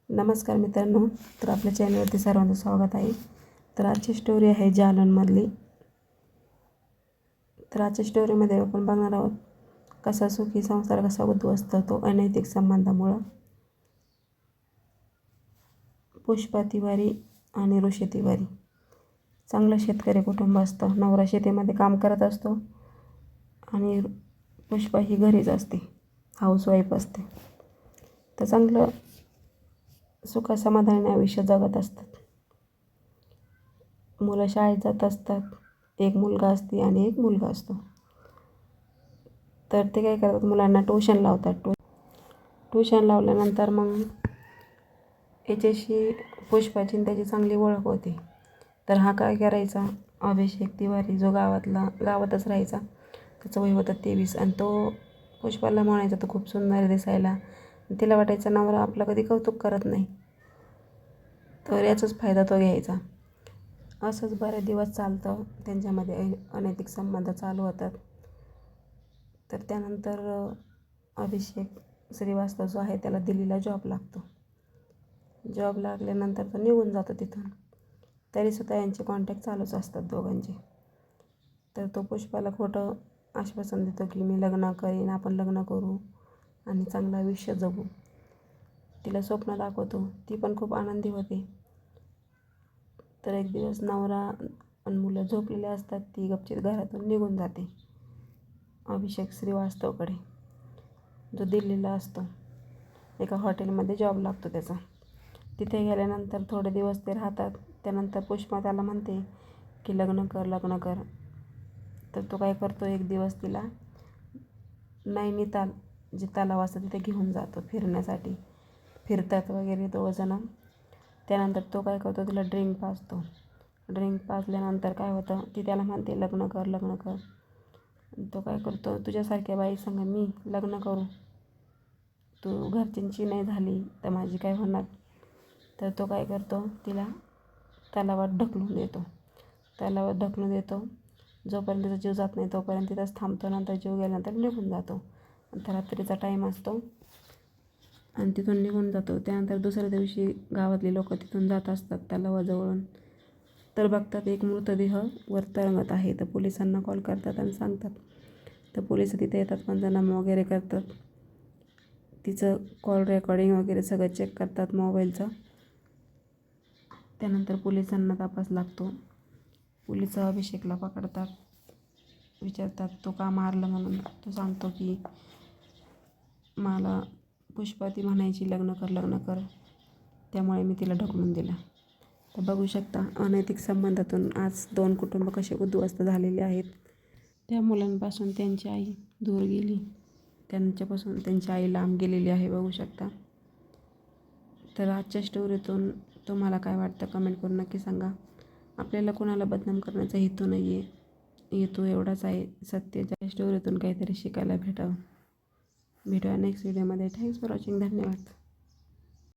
नमस्कार मित्रांनो, तर आपल्या चॅनलवरती सर्वांचं स्वागत आहे. तर आजची स्टोरी आहे जालनमधली. तर आजच्या स्टोरीमध्ये आपण बघणार आहोत कसा सुखी संसार कसा उद्ध्वस्त होतो अनैतिक संबंधामुळं. पुष्पा तिवारी आणि ऋषी तिवारी चांगलं शेतकरी कुटुंब असतं. नवरा शेतीमध्ये काम करत असतो आणि पुष्पा ही घरीच असते, हाऊसवाईफ असते. तर चांगलं सुखसमाधानाने आयुष्य जगत असतात. मुलं शाळेत जात असतात. एक मुलगा असते आणि एक मुलगा असतो. तर ते काय करतात, मुलांना ट्यूशन लावतात. ट्यूशन लावल्यानंतर मग याच्याशी पुष्पाची आणि त्याची चांगली ओळख होते. तर हा काय करायचा, अभिषेक तिवारी जो गावातच राहायचा, त्याचं वय होतं 23 आणि तो पुष्पाला म्हणायचा तो खूप सुंदर दिसायला. तिला वाटायचं नवरा आपलं कधी कौतुक करत नाही, तर याचाच फायदा तो घ्यायचा. असंच बरेच दिवस चालतं, त्यांच्यामध्ये अनैतिक संबंध चालू होतात. तर त्यानंतर अभिषेक श्रीवास्तव जो आहे त्याला दिल्लीला जॉब लागतो. जॉब लागल्यानंतर तो निघून जातो तिथून. तरीसुद्धा यांचे कॉन्टॅक्ट चालूच असतात दोघांचे. तर तो पुष्पाला खोटं आश्वासन देतो की मी लग्न करीन, आपण लग्न करू आणि चांगलं आयुष्य जगू. तिला स्वप्न दाखवतो, ती पण खूप आनंदी होते. तर एक दिवस नवरा आणि मुलं झोपलेले असतात, ती गपचीत घरातून निघून जाते अभिषेक श्रीवास्तवकडे, जो दिल्लीला असतो. एका हॉटेलमध्ये जॉब लागतो त्याचा. तिथे गेल्यानंतर थोडे दिवस ते राहतात. त्यानंतर पुष्पा त्याला म्हणते की लग्न कर. तर तो काय करतो, एक दिवस तिला नैनिताल जे तलाव असतं तिथे घेऊन जातो फिरण्यासाठी. फिरतात वगैरे दोघंजणं. त्यानंतर तो काय करतो, तिला ड्रिंक पाजल्यानंतर काय होतं, ती त्याला म्हणते लग्न कर. तो काय करतो, तुझ्यासारख्या बाईसंग मी लग्न करू, तू घरच्यांची नाही झाली तर माझी काय होणार. तर तो काय करतो, तिला तलावात ढकलून देतो. जोपर्यंत त्याचा जीव जात नाही तोपर्यंत तिथंच थांबतो. नंतर जीव गेल्यानंतर निघून जातो. आता रात्रीचा टाईम असतो आणि तिथून निघून जातो. त्यानंतर दुसऱ्या दिवशी गावातली लोक तिथून जात असतात तलावाजवळून. तर बघतात एक मृतदेह वर तरंगत आहे. तर पोलिसांना कॉल करतात आणि सांगतात. तर पोलिस तिथे येतात, पंचनामा वगैरे करतात. तिचं कॉल रेकॉर्डिंग वगैरे सगळं चेक करतात मोबाईलचं. त्यानंतर पोलिसांना तपास लागतो. पोलिस अभिषेकला पकडतात, विचारतात तो का मारलं म्हणून. तो सांगतो की मला पुष्पा ती म्हणायची लग्न कर, त्यामुळे मी तिला ढकलून दिलं. तर बघू शकता अनैतिक संबंधातून आज 2 कुटुंब कसे उद्ध्वस्त झालेले आहेत. त्या मुलांपासून त्यांची आई दूर गेली, त्यांच्यापासून त्यांची आई लांब गेलेली आहे, बघू शकता. तर आजच्या स्टोरीतून तुम्हाला काय वाटतं कमेंट करून नक्की सांगा. आपल्याला कोणाला बदनाम करण्याचा हेतू नाही आहे, हेतू एवढाच आहे सत्याच्या स्टोरीतून काहीतरी शिकायला भेटावं. भेटूया नेक्स्ट व्हिडिओमध्ये. Thanks for watching. धन्यवाद.